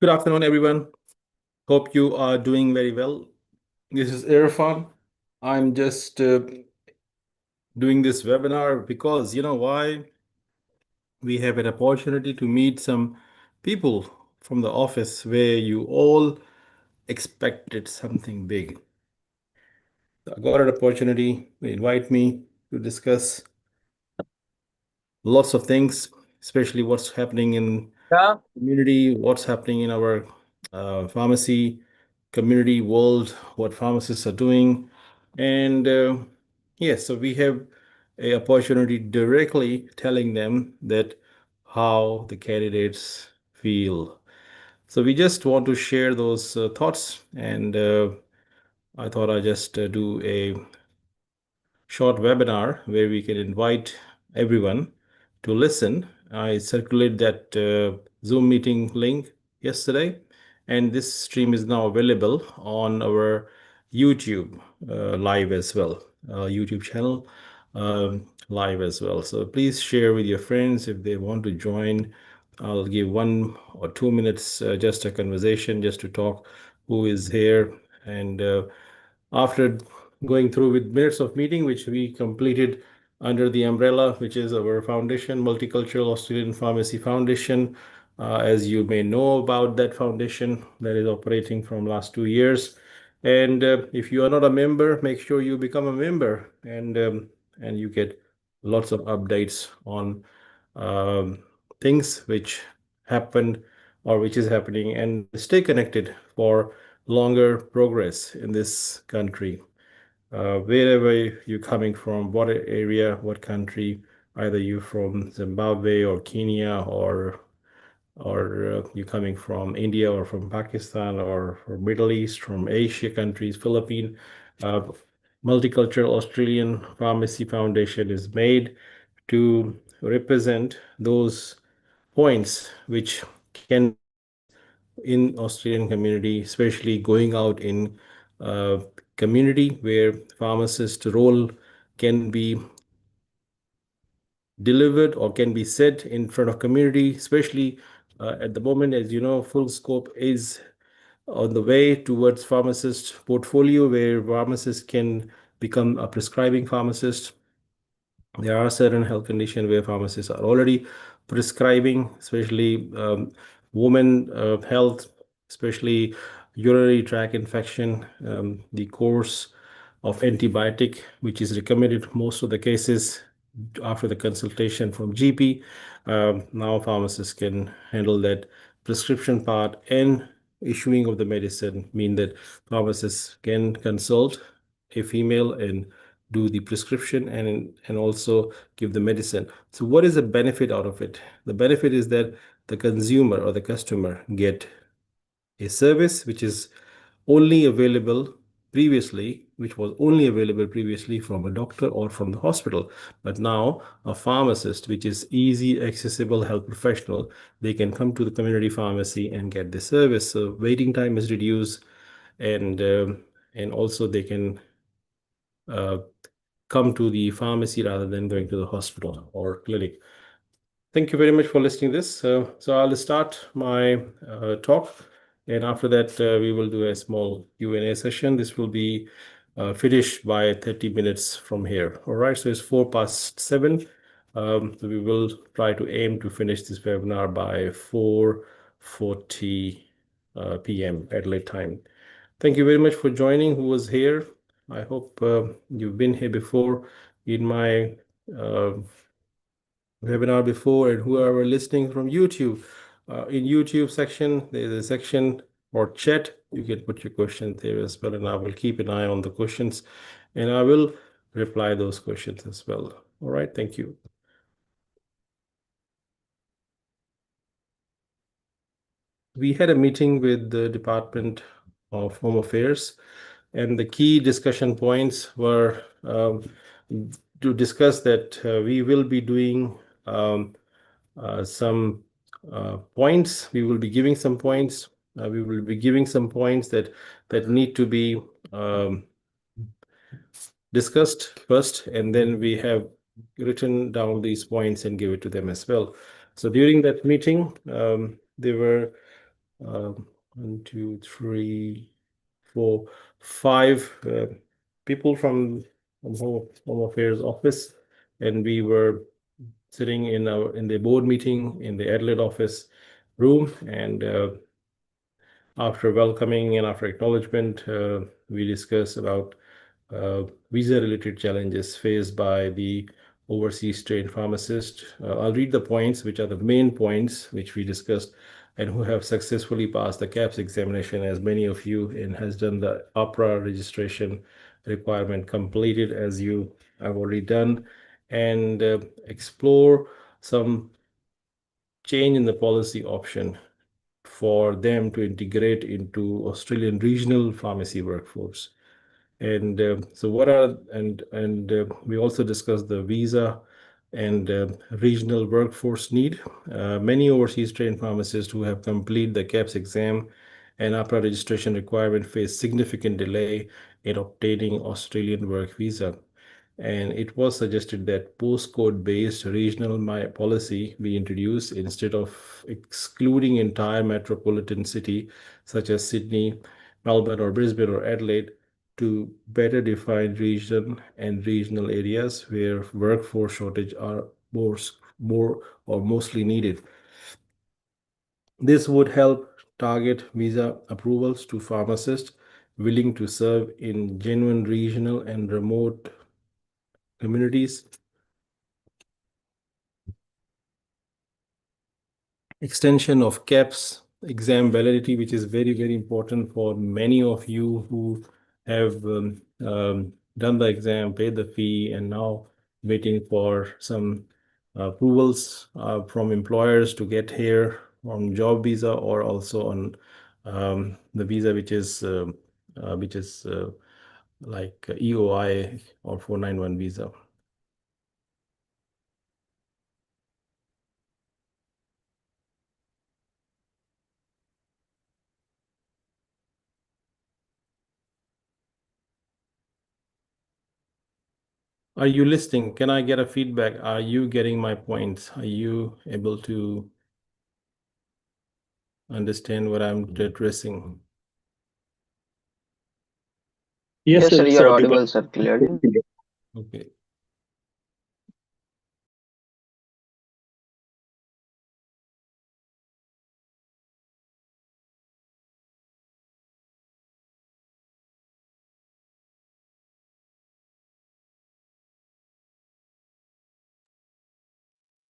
Good afternoon, everyone. Hope you are doing very well. This is Irfan. I'm just doing this webinar because you know why? We have an opportunity to meet some people from the office where you all expected something big. I got an opportunity. They invite me to discuss lots of things, especially what's happening in Yeah, community, what's happening in our pharmacy community world, what pharmacists are doing. And yes, so we have a opportunity directly telling them that how the candidates feel. So we just want to share those thoughts, and I thought I'd just do a short webinar where we can invite everyone to listen. I circulated that Zoom meeting link yesterday, and this stream is now available on our YouTube live as well, YouTube channel live as well. So please share with your friends if they want to join. I'll give 1 or 2 minutes, just a conversation, just to talk who is here. And after going through with minutes of meeting, which we completed under the umbrella, which is our foundation, Multicultural Australian Pharmacy Foundation. As you may know about that foundation that is operating from last 2 years. And if you are not a member, make sure you become a member, and you get lots of updates on things which happened or which is happening, and stay connected for longer progress in this country. Wherever you're coming from, what area, what country, either you're from Zimbabwe or Kenya, or you're coming from India or from Pakistan or from Middle East, from Asia countries, Philippines. Uh, Multicultural Australian Pharmacy Foundation is made to represent those points which can in Australian community, especially going out in community where pharmacist role can be delivered or can be set in front of community, especially at the moment, as you know, full scope is on the way towards pharmacist portfolio where pharmacists can become a prescribing pharmacist. There are certain health conditions where pharmacists are already prescribing, especially women health, especially urinary tract infection, the course of antibiotic, which is recommended most of the cases after the consultation from GP. Now pharmacists can handle that prescription part, and issuing of the medicine mean that pharmacists can consult a female and do the prescription and also give the medicine. So what is the benefit out of it? The benefit is that the consumer or the customer get a service which is only available previously, which was only available previously from a doctor or from the hospital. But now a pharmacist, which is easy, accessible health professional, they can come to the community pharmacy and get the service. So waiting time is reduced, and also they can uh, come to the pharmacy rather than going to the hospital or clinic. Thank you very much for listening to this. So I'll start my talk, and after that we will do a small Q&A session. This will be finished by 30 minutes from here. All right, so it's 7:04. So we will try to aim to finish this webinar by 4:40 p.m. Adelaide time. Thank you very much for joining, who was here. I hope you've been here before in my webinar before, and whoever listening from YouTube. In YouTube section, there's a section for chat. You can put your questions there as well, and I will keep an eye on the questions, and I will reply those questions as well. All right, thank you. We had a meeting with the Department of Home Affairs, and the key discussion points were to discuss that we will be doing some points. We will be giving some points. We will be giving some points that need to be discussed first, and then we have written down these points and give it to them as well. So during that meeting, there were 1, 2, 3, 4, 5 people from Home Affairs office, and we were sitting in the board meeting in the Adelaide office room, and after welcoming and after acknowledgement, we discussed about visa-related challenges faced by the overseas trained pharmacist. I'll read the points, which are the main points which we discussed, and who have successfully passed the KAPS examination, as many of you, and has done the APRA registration requirement completed, as you have already done, and explore some change in the policy option for them to integrate into Australian regional pharmacy workforce. And so what are and we also discussed the visa and regional workforce need. Many overseas trained pharmacists who have completed the KAPS exam and APRA registration requirement face significant delay in obtaining Australian work visa. And it was suggested that postcode based regional policy be introduced instead of excluding entire metropolitan city such as Sydney, Melbourne, or Brisbane or Adelaide, to better define region and regional areas where workforce shortage are more or mostly needed. This would help target visa approvals to pharmacists willing to serve in genuine regional and remote communities. Extension of KAPS exam validity, which is very, very important for many of you who have done the exam, paid the fee, and now waiting for some approvals from employers to get here on job visa, or also on the visa which is like EOI or 491 visa. Are you listening? Can I get a feedback? Are you getting my points? Are you able to understand what I'm addressing? Yes, Yes, sir, sir, it's you're audible. audible, sir, clearly. Okay.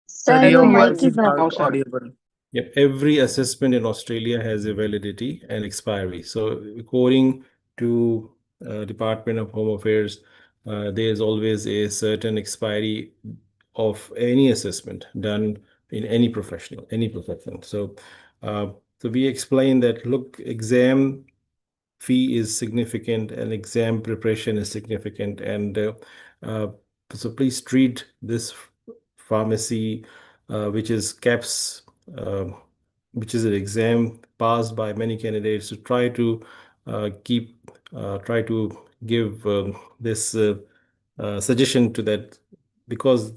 Sir, Sir, your your Yes, mic voice sir. is is not. not No, sir. audible. Yep. Every assessment in Australia has a validity and expiry. So according to Department of Home Affairs, there is always a certain expiry of any assessment done in any profession. So we explain that, look, exam fee is significant and exam preparation is significant, and uh, so please treat this pharmacy, which is KAPS, which is an exam passed by many candidates, to try to try to give this suggestion to that, because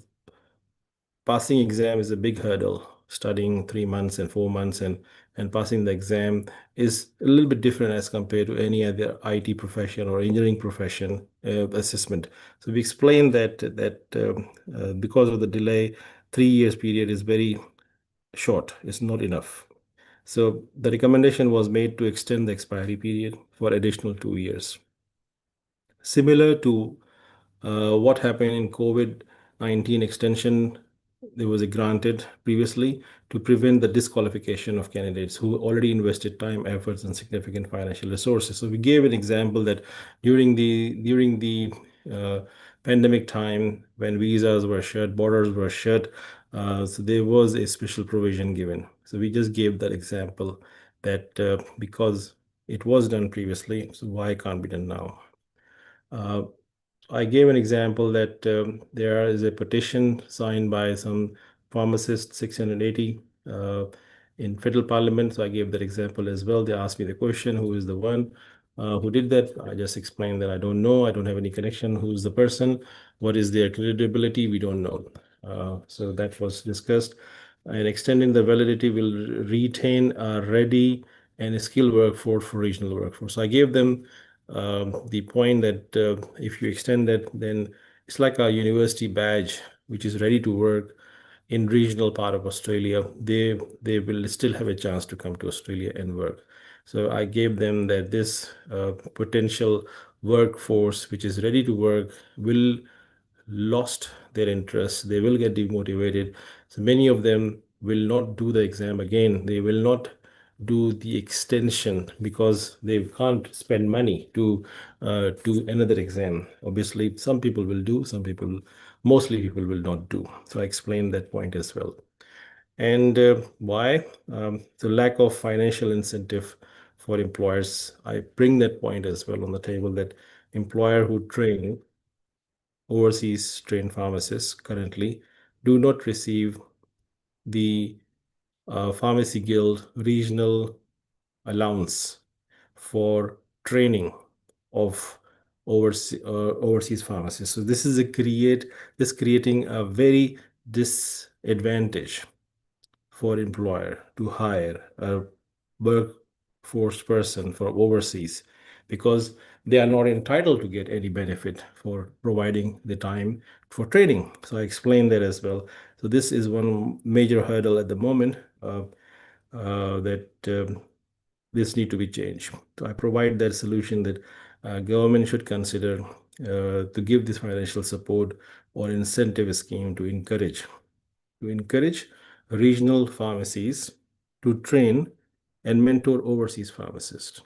passing exam is a big hurdle. Studying 3 months and 4 months and passing the exam is a little bit different as compared to any other IT profession or engineering profession assessment. So we explained that because of the delay, 3 years period is very short. It's not enough. So the recommendation was made to extend the expiry period for additional 2 years. Similar to what happened in COVID-19 extension, there was a granted previously to prevent the disqualification of candidates who already invested time, efforts, and significant financial resources. So we gave an example that during the pandemic time, when visas were shut, borders were shut, so there was a special provision given. So we just gave that example that because it was done previously, so why can't be done now? I gave an example that there is a petition signed by some pharmacists, 680 in federal parliament. So I gave that example as well. They asked me the question, who is the one who did that? I just explained that I don't know. I don't have any connection. Who's the person? What is their credibility? We don't know. So that was discussed. And extending the validity will retain a ready and a skilled workforce for regional workforce. So I gave them the point that if you extend that, then it's like a university badge which is ready to work in regional part of Australia. They will still have a chance to come to Australia and work. So I gave them that this potential workforce which is ready to work will lost their interest. They will get demotivated. So many of them will not do the exam again. They will not do the extension because they can't spend money to do another exam. Obviously, some people will do, some people, mostly people will not do. So I explained that point as well. And why? The lack of financial incentive for employers. I bring that point as well on the table that employer who train overseas trained pharmacists currently do not receive the Pharmacy Guild regional allowance for training of overseas pharmacists. So this is creating a very disadvantage for employer to hire a workforce person for overseas because they are not entitled to get any benefit for providing the time for training. So I explained that as well. So this is one major hurdle at the moment that this need to be changed. So I provide that solution that government should consider to give this financial support or incentive scheme to encourage regional pharmacies to train and mentor overseas pharmacists.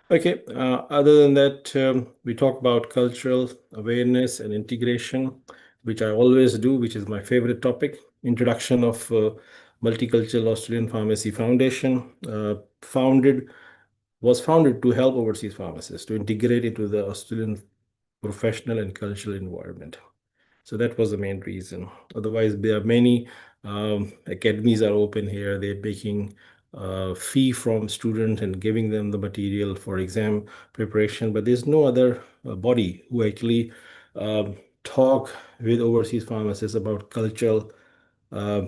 Okay, other than that, we talk about cultural awareness and integration, which I always do, which is my favorite topic. Introduction of Multicultural Australian Pharmacy Foundation, was founded to help overseas pharmacists to integrate into the Australian professional and cultural environment. So that was the main reason. Otherwise, there are many academies are open here. They're making fee from students and giving them the material for exam preparation. But there's no other body who actually talk with overseas pharmacists about cultural uh,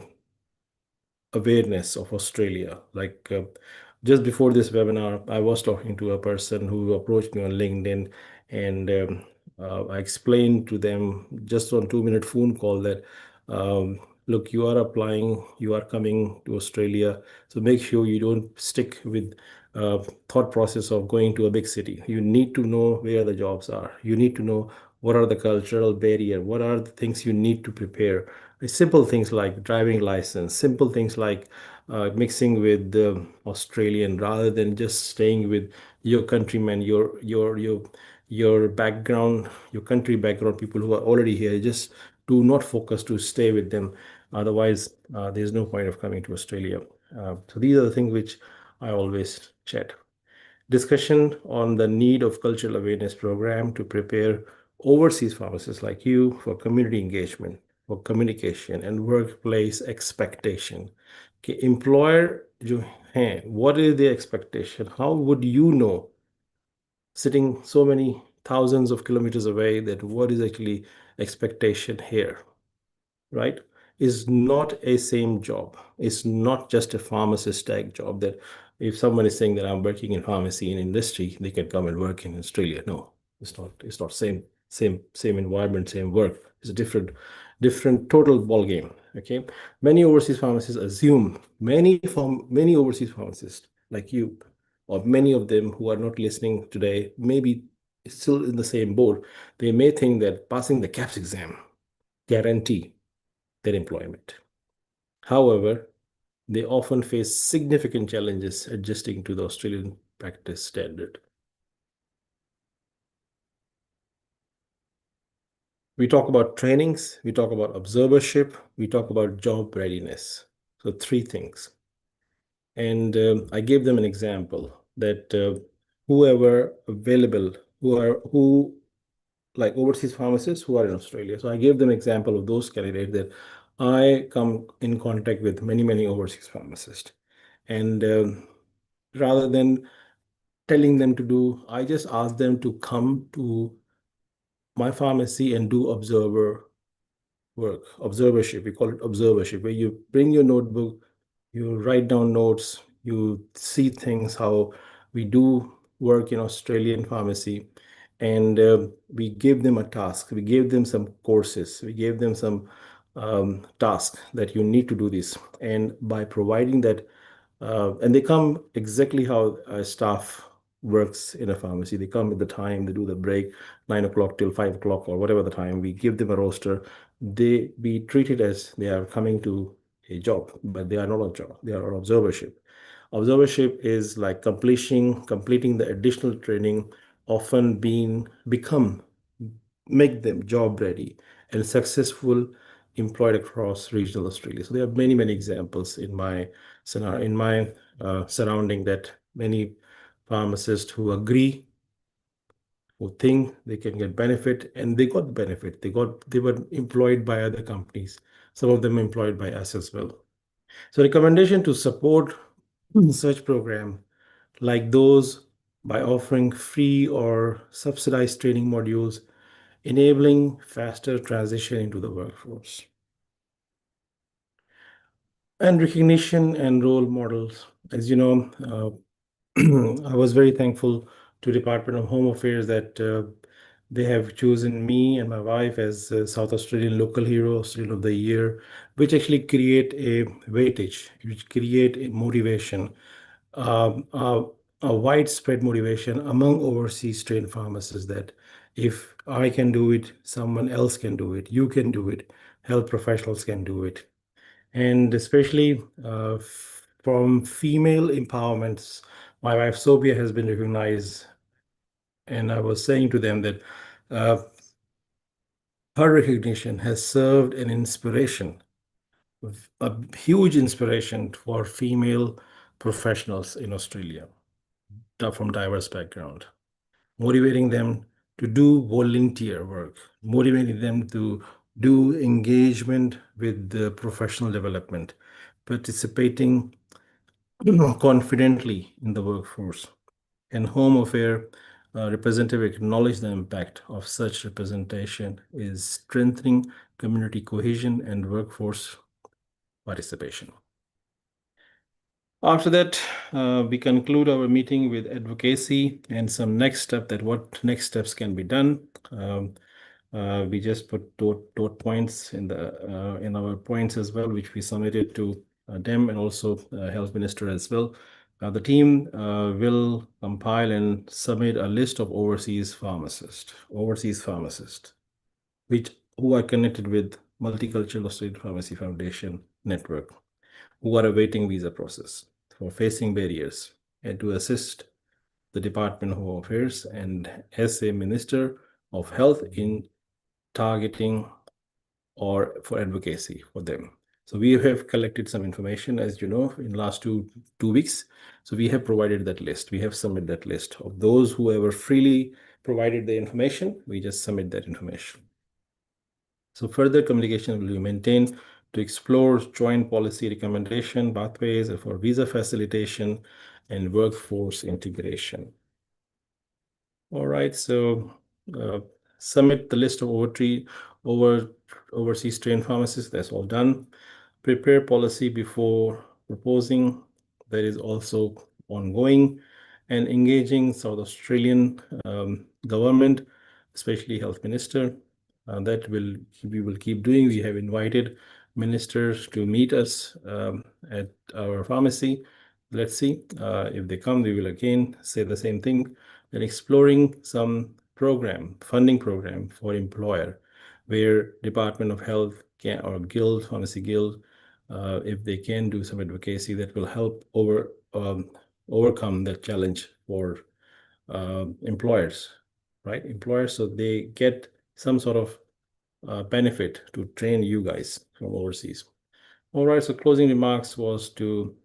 awareness of Australia. Like just before this webinar, I was talking to a person who approached me on LinkedIn, and I explained to them just on 2-minute phone call that, look, you are applying, you are coming to Australia, so make sure you don't stick with thought process of going to a big city. You need to know where the jobs are. You need to know what are the cultural barrier, what are the things you need to prepare. Simple things like driving license, simple things like mixing with the Australian rather than just staying with your countrymen, your background, your country background, people who are already here. Just do not focus to stay with them. Otherwise, there's no point of coming to Australia. So these are the things which I always chat. Discussion on the need of cultural awareness program to prepare overseas pharmacists like you for community engagement, for communication and workplace expectation. Okay, employer, what is the expectation? How would you know sitting so many thousands of kilometers away that what is actually expectation here? Right, is not a same job. It's not just a pharmacist tag job that if someone is saying that I'm working in pharmacy in industry, they can come and work in Australia. No, it's not. It's not same environment, same work. It's a different total ball game. Okay, many overseas pharmacists assume many overseas pharmacists like you, or many of them who are not listening today, maybe still in the same boat. They may think that passing the KAPS exam guarantee their employment. However, they often face significant challenges adjusting to the Australian practice standard. We talk about trainings, we talk about observership, we talk about job readiness. So three things. And I gave them an example that whoever available, who like overseas pharmacists who are in Australia. So I gave them example of those candidates that I come in contact with many overseas pharmacists. And rather than telling them to do, I just ask them to come to my pharmacy and do observership. We call it observership, where you bring your notebook, you write down notes, you see things how we do work in Australian pharmacy, and we gave them a task. We gave them some courses. We gave them some task that you need to do this. And by providing that, and they come exactly how staff works in a pharmacy. They come at the time, they do the break, 9 o'clock till 5 o'clock or whatever the time. We give them a roster. They be treated as they are coming to a job, but they are not a job. They are on observership. Observership is like completing the additional training, often being become make them job ready and successful employed across regional Australia. So there are many examples in my scenario, in my surrounding, that many pharmacists who agree, who think they can get benefit, and they got benefit. They were employed by other companies. Some of them employed by us as well. So recommendation to support such program like those by offering free or subsidized training modules, enabling faster transition into the workforce. And recognition and role models. As you know, I was very thankful to Department of Home Affairs that they have chosen me and my wife as South Australian Local Hero, Australian of the Year, which actually create a weightage, which create a motivation, um, a, a widespread motivation among overseas trained pharmacists that if I can do it, someone else can do it, you can do it, health professionals can do it. And especially from female empowerments, my wife Sophia has been recognized, and I was saying to them that uh, her recognition has served an inspiration, a huge inspiration for female professionals in Australia from diverse background, motivating them to do volunteer work, motivating them to do engagement with the professional development, participating confidently in the workforce. And Home Affairs representative acknowledge the impact of such representation is strengthening community cohesion and workforce participation. After that, we conclude our meeting with advocacy and some next step, that what next steps can be done. We just put dot points in our points as well, which we submitted to them and also Health Minister as well. The team will compile and submit a list of overseas pharmacists, which who are connected with Multicultural Australian Pharmacy Foundation network, who are awaiting visa process for facing barriers, and to assist the Department of Home Affairs and as a Minister of Health in targeting or for advocacy for them. So we have collected some information, as you know, in last two weeks. So we have provided that list. We have submitted that list of those who ever freely provided the information. We just submit that information. So further communication will be maintained to explore joint policy recommendation pathways for visa facilitation and workforce integration. All right, so submit the list of overseas trained pharmacists. That's all done. Prepare policy before proposing. That is also ongoing. And engaging South Australian government, especially Health Minister. That we will keep doing. We have invited ministers to meet us at our pharmacy. Let's see if they come. We will again say the same thing. And exploring some funding program for employer, where Department of Health can, or Guild, Pharmacy Guild, if they can do some advocacy that will help overcome that challenge for employers, right? Employers, so they get some sort of benefit to train you guys from overseas. All right, so closing remarks was to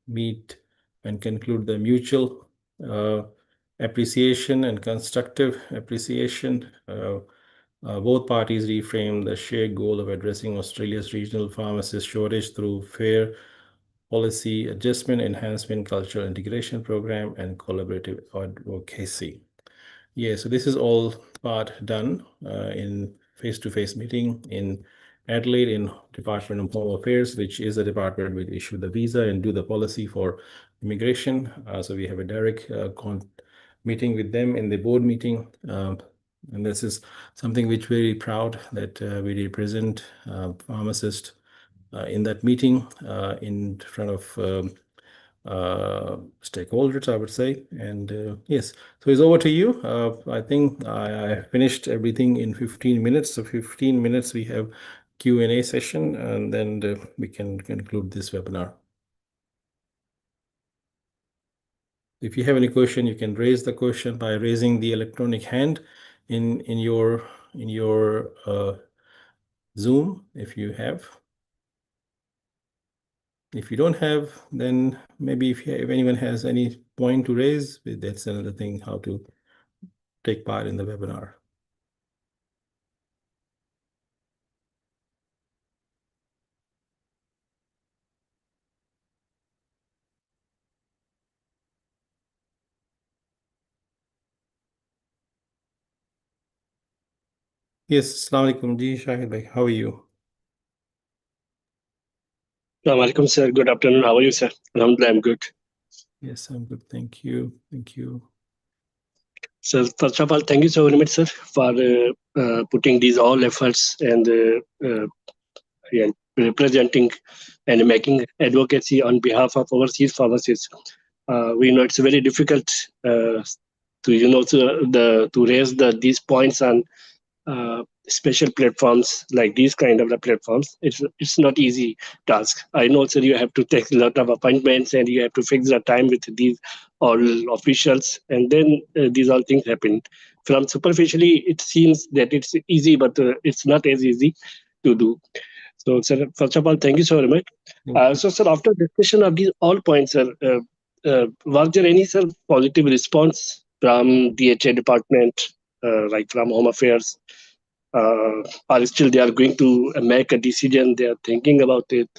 meet and conclude the mutual appreciation and constructive appreciation. Both parties reframed the shared goal of addressing Australia's regional pharmacist shortage through fair policy adjustment, enhancement, cultural integration program, and collaborative advocacy. Yeah, so this is all part done in face-to-face meeting in Adelaide in Department of Home Affairs, which is the department which issue the visa and do the policy for immigration. So we have a direct meeting with them in the board meeting. And this is something which very proud that we represent pharmacists in that meeting in front of stakeholders, I would say. And yes, so it's over to you. I think I finished everything in 15 minutes. So 15 minutes we have Q&A session, and then we can conclude this webinar. If you have any question, you can raise the question by raising the electronic hand in your Zoom if you have. If you don't have, then maybe if anyone has any point to raise, that's another thing, how to take part in the webinar. Yes, Assalamu alaikum ji, Shahid bhai, how are you? Assalamualaikum, sir. Good afternoon. How are you, sir? Alhamdulillah, I'm good. Yes, I'm good. Thank you. Thank you. So, first of all, thank you so very much, sir, for putting these all efforts and yeah, representing and making advocacy on behalf of overseas pharmacists. We know it's very difficult to raise these points on special platforms like these kind of the platforms. It's not easy task. I know, sir, you have to take a lot of appointments and you have to fix the time with these all officials, and then these all things happen. From superficially, it seems that it's easy, but it's not as easy to do. So, sir, first of all, thank you so very much. So, sir, after discussion of these all points, sir, was there any, sir, positive response from DHA department, like from Home Affairs, or still they are going to make a decision? They are thinking about it.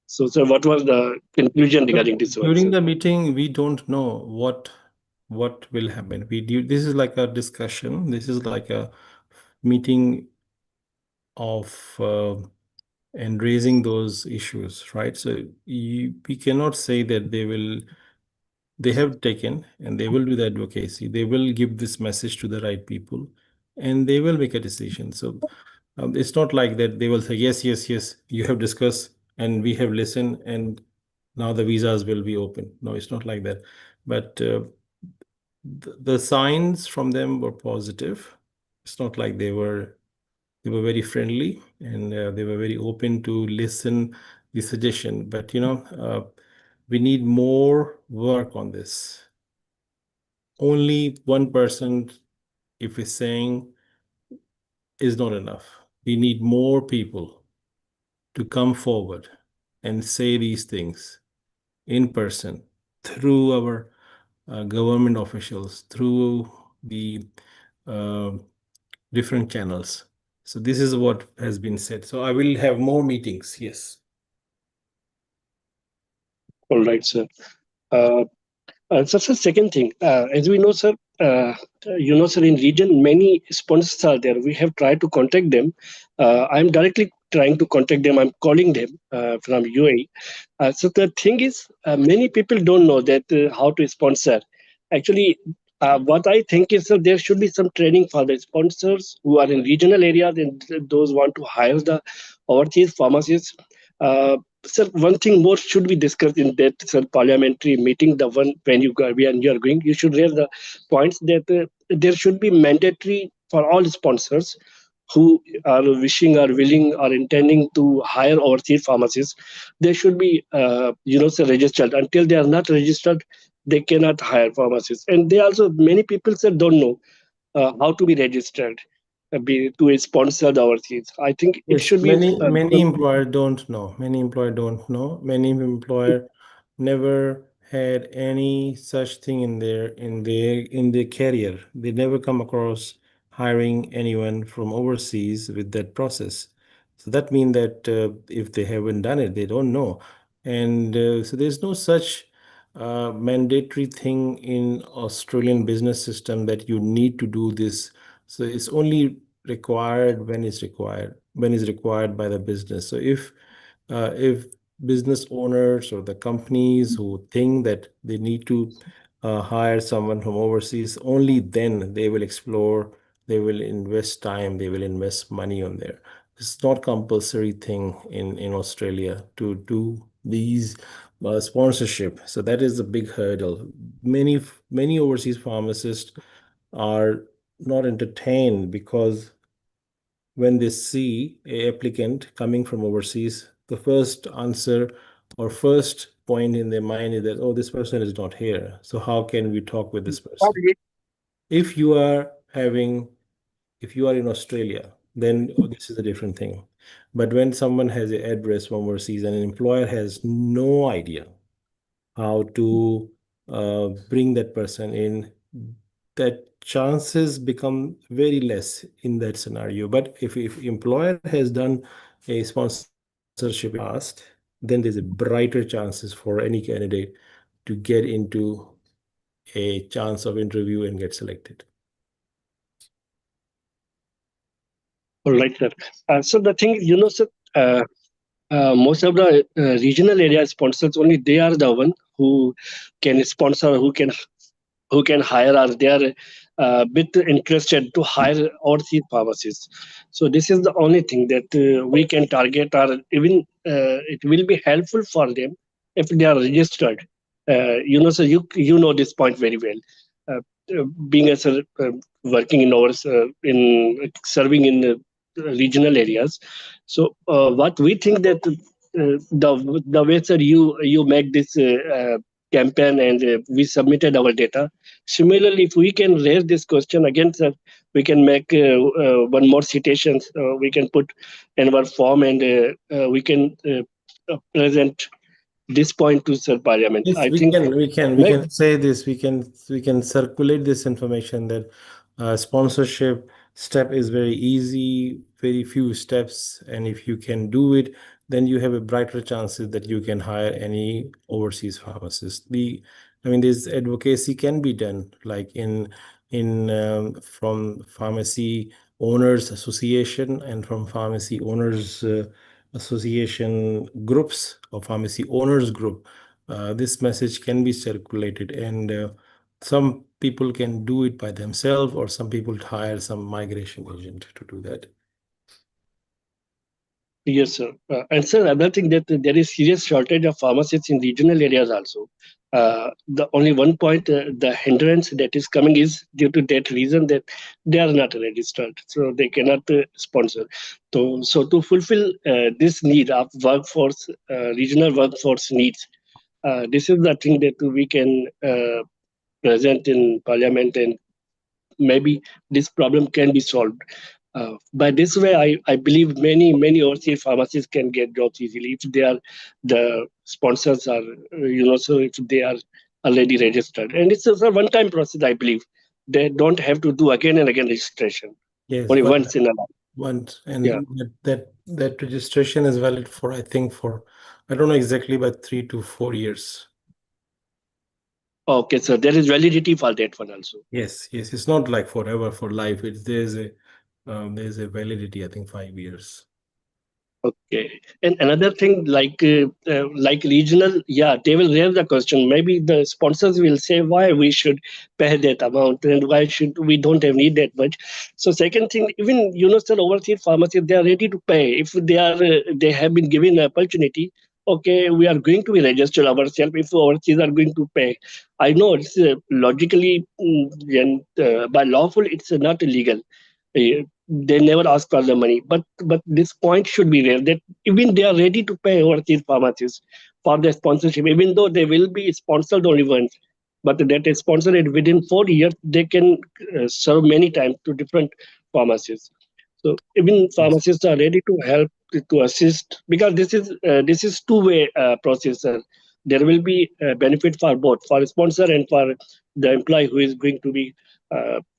So, sir, what was the conclusion regarding this one, During sir? the meeting, we don't know what will happen. This is like a discussion. This is like a meeting of and raising those issues, right? So we cannot say that they have taken and they will do the advocacy. They will give this message to the right people, and they will make a decision. So it's not like that they will say yes, yes, yes. You have discussed and we have listened, and now the visas will be open. No, it's not like that. But the signs from them were positive. It's not like they were very friendly, and they were very open to listen the suggestion. But we need more work on this. Only one person, if we're saying, is not enough. We need more people to come forward and say these things in person through our government officials, through the uh, different channels. So this is what has been said. So I will have more meetings. Yes. All right, sir. So, sir, second thing, as we know, sir, sir, in region, many sponsors are there. We have tried to contact them. I'm directly trying to contact them. I'm calling them from UAE. So the thing is, many people don't know that how to sponsor. Actually, what I think is that there should be some training for the sponsors who are in regional areas and those want to hire the overseas pharmacists. Sir, one thing more should be discussed in that, sir, parliamentary meeting. The one when you are going, you should raise the points that there should be mandatory for all sponsors who are wishing or willing or intending to hire overseas pharmacists. They should be, sir, registered. Until they are not registered, they cannot hire pharmacists. And they also, many people, sir, don't know how to be registered, to sponsor the overseas. I think it Yes, should be. many employers don't know. Many employer don't know. Many employer never had any such thing in their career. They never come across hiring anyone from overseas with that process. So that means that if they haven't done it, they don't know. And so there's no such mandatory thing in Australian business system that you need to do this. So it's only required when is required by the business. So if business owners or the companies who think that they need to hire someone from overseas, only then they will explore, they will invest time, they will invest money on there. It's not compulsory thing in Australia to do these sponsorship. So that is a big hurdle. Many overseas pharmacists are not entertained because when they see a applicant coming from overseas, the first answer or first point in their mind is that, oh, this person is not here. So how can we talk with this person? If you are having, if you are in Australia, then oh, this is a different thing. But when someone has an address from overseas and an employer has no idea how to bring that person in, that chances become very less in that scenario. But if employer has done a sponsorship in the past, then there's a brighter chances for any candidate to get into a chance of interview and get selected. All right, sir. So the thing, sir, most of the regional area sponsors only they are the one who can sponsor, who can hire, or they are bit interested to hire overseas pharmacists. So this is the only thing that we can target, or even it will be helpful for them if they are registered. So you know this point very well. Uh, Being as a working in hours in serving in regional areas. So what we think that the way sir you make this campaign and we submitted our data. Similarly, if we can raise this question again, sir, we can make one more citation. We can put in our form and we can present this point to Sir Parliament. Yes, I think we can say this. We can circulate this information that sponsorship step is very easy, very few steps, and if you can do it, then you have a brighter chances that you can hire any overseas pharmacist. I mean, this advocacy can be done, like in from Pharmacy Owners Association and from Pharmacy Owners Association groups or Pharmacy Owners Group. This message can be circulated, and some people can do it by themselves, or some people hire some migration agent to do that. yes, sir. And sir, another thing that there is serious shortage of pharmacists in regional areas also. The only one point, the hindrance that is coming is due to that reason that they are not registered, so they cannot sponsor. So to fulfill this need of workforce, regional workforce needs, this is the thing that we can present in Parliament, and maybe this problem can be solved. By this way, I believe many overseas pharmacists can get jobs easily if they are the sponsors are so if they are already registered, and it's a one-time process. I believe they don't have to do again and again registration, Yes, only but once in a life. once, Yeah. and that registration is valid for, I think, for, I don't know exactly, but 3 to 4 years. Okay, so there is validity for that one also. Yes, yes, it's not like forever for life. It's there's a validity, I think 5 years. Okay. And another thing, like regional, yeah, they will raise the question. Maybe the sponsors will say why we should pay that amount and why should we don't have need that much. So second thing, even sir, overseas pharmacies they are ready to pay if they are they have been given an opportunity. Okay, we are going to be registered ourselves if overseas are going to pay. I know it's logically and by lawful it's not illegal. They never ask for the money, but this point should be there that even they are ready to pay overseas pharmacies for the sponsorship, even though they will be sponsored only once, but that is sponsored within 4 years they can serve many times to different pharmacies. So even Yes. pharmacists are ready to help to assist because this is two-way process. There will be benefit for both for sponsor and for the employee who is going to be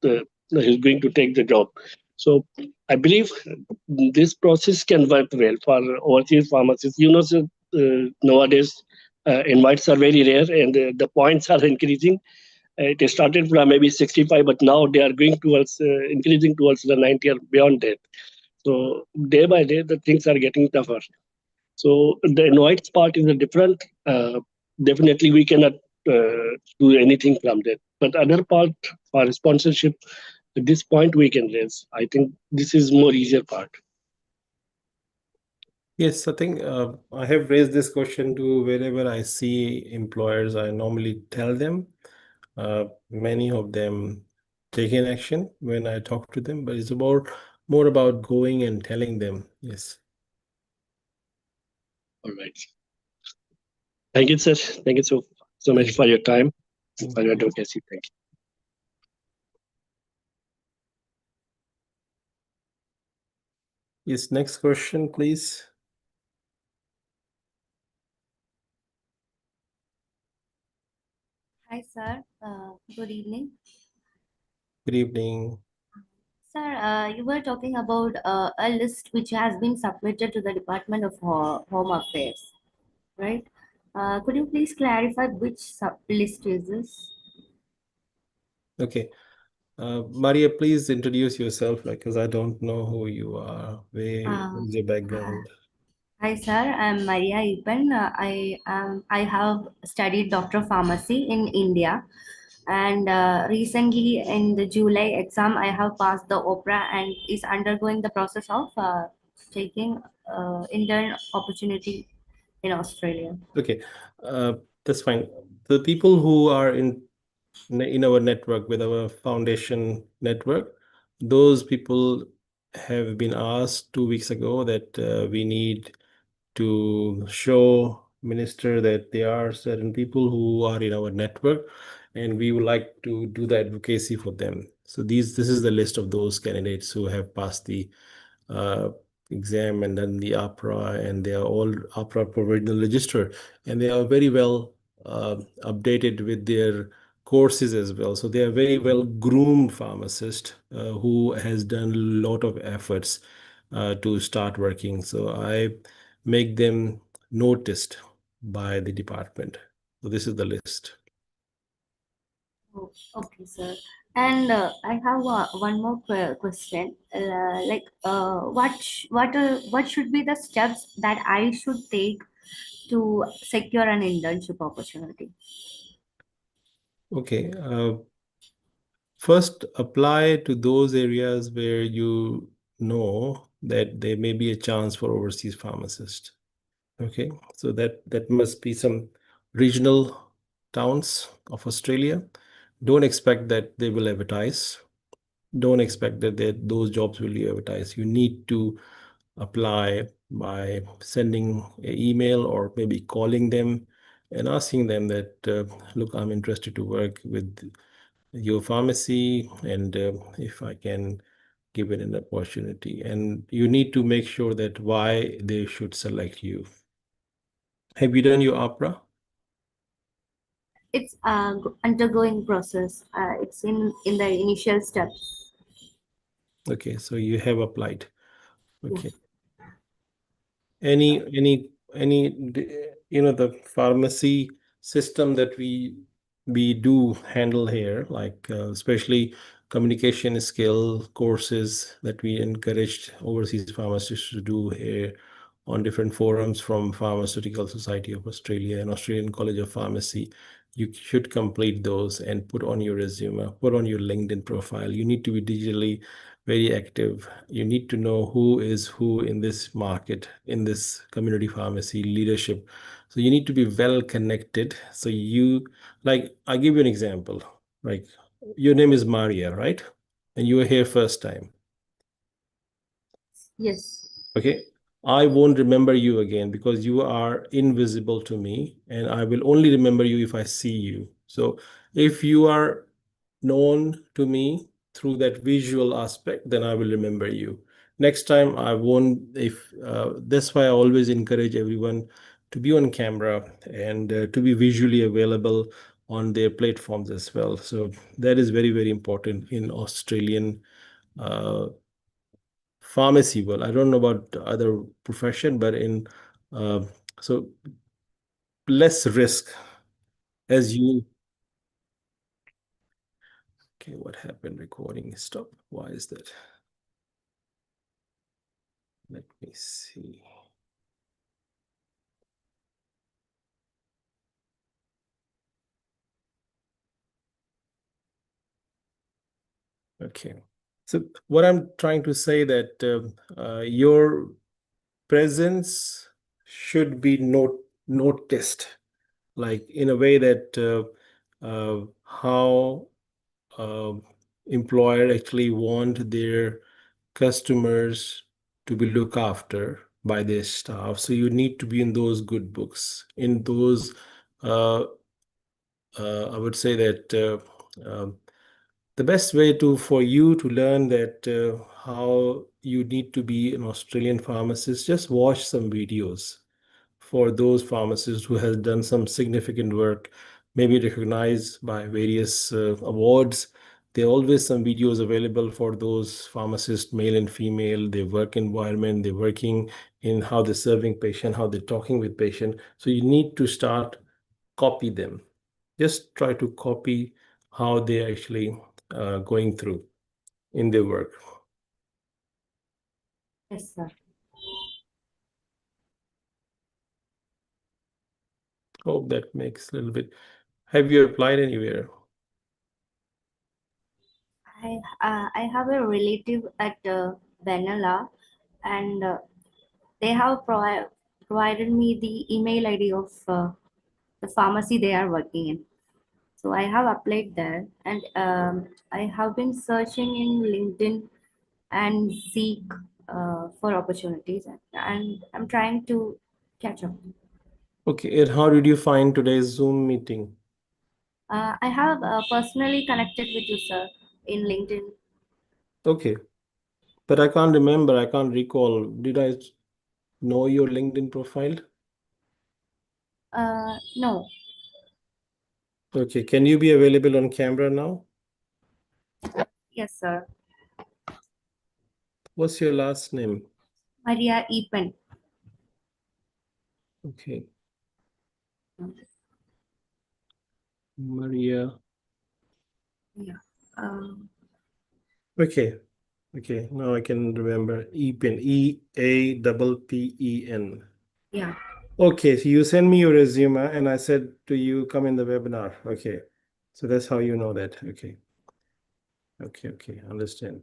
who is going to take the job. So I believe this process can work well for overseas pharmacists. So, nowadays invites are very rare and the points are increasing. It started from maybe 65, but now they are going towards increasing towards the 90 or beyond that. So day by day, the things are getting tougher. So the invites part is a different. Definitely, we cannot do anything from that. But other part for sponsorship, at this point we can raise. I think this is more easier part. Yes, I think I have raised this question to wherever I see employers. I normally tell them. Many of them take in action when I talk to them, but it's about more about going and telling them. Yes. All right. Thank you, sir. Thank you so much Thank for your time, you. for your advocacy. Thank you. Yes, next question, please. Hi, sir. Good evening. Good evening. Sir, you were talking about a list which has been submitted to the Department of Home Affairs, right? Could you please clarify which list is this? Okay. Maria, please introduce yourself, like, because I don't know who you are. Where Uh, is your background? Hi, sir. I'm Maria Ipan. I have studied Doctor of Pharmacy in India, and recently in the July exam, I have passed the OPRA and is undergoing the process of taking intern opportunity in Australia. Okay, uh, that's fine. The people who are in our network with our foundation network, those people have been asked 2 weeks ago that we need to show minister that there are certain people who are in our network and we would like to do the advocacy for them. So this is the list of those candidates who have passed the uh, exam and then the APRA, and they are all APRA provisional register, and they are very well updated with their courses as well. So they are very well groomed pharmacist who has done a lot of efforts to start working. So I make them noticed by the department. So this is the list. Oh, okay, sir. And I have one more question. What should be the steps that I should take to secure an internship opportunity? Okay. First, apply to those areas where you know that there may be a chance for overseas pharmacist. Okay, so that must be some regional towns of Australia. Don't expect that they will advertise. Don't expect that those jobs will be advertised. You need to apply by sending an email or maybe calling them and asking them that, look, I'm interested to work with your pharmacy, and if I can give it an opportunity. And you need to make sure that why they should select you. Have you done your opera? It's undergoing process. It's in the initial steps. Okay, so you have applied. Okay. Yes. The pharmacy system that we do handle here, like especially communication skill courses that we encouraged overseas pharmacists to do here on different forums from Pharmaceutical Society of Australia and Australian College of Pharmacy. You should complete those and put on your resume, put on your LinkedIn profile. You need to be digitally very active. You need to know who is who in this market, in this community pharmacy leadership. So you need to be well connected. So like, I give you an example. Like, your name is Maria, right? And you are here first time. Yes. Okay. I won't remember you again because you are invisible to me, and I will only remember you if I see you. So if you are known to me through that visual aspect, then I will remember you. Next time I won't. If That's why I always encourage everyone to be on camera and to be visually available on their platforms as well. So that is very, very important in Australian uh, pharmacy world. I don't know about other profession, but in uh, so less risk as you Okay, what happened? Recording stop. Why is that? Let me see. Okay. So what I'm trying to say that your presence should be noticed, like in a way that how employer actually want their customers to be looked after by their staff. So you need to be in those good books, in those uh, I would say that the best way to for you to learn that how you need to be an Australian pharmacist, just watch some videos for those pharmacists who has done some significant work, maybe recognized by various awards. There are always some videos available for those pharmacists, male and female, their work environment, they're working in how they're serving patient, how they're talking with patient. So you need to start copy them. Just try to copy how they're actually going through in their work. Yes, sir. Hope that makes a little bit. Have you applied anywhere? I have a relative at Benalla, and they have provided me the email ID of the pharmacy they are working in. So I have applied there, and I have been searching in LinkedIn and seek for opportunities, and I'm trying to catch up. Okay, and how did you find today's Zoom meeting? I have personally connected with you, sir, in LinkedIn. Okay, but I can't remember, I can't recall. Did I know your LinkedIn profile? No. Okay, can you be available on camera now? Yes, sir. What's your last name? Maria Epen. Okay, Maria. Yeah. Um, Okay, okay, now I can remember. Epen, Eappen. yeah. Okay, so you send me your resume and I said to you, come in the webinar. Okay, so that's how you know that. Okay, okay, understand.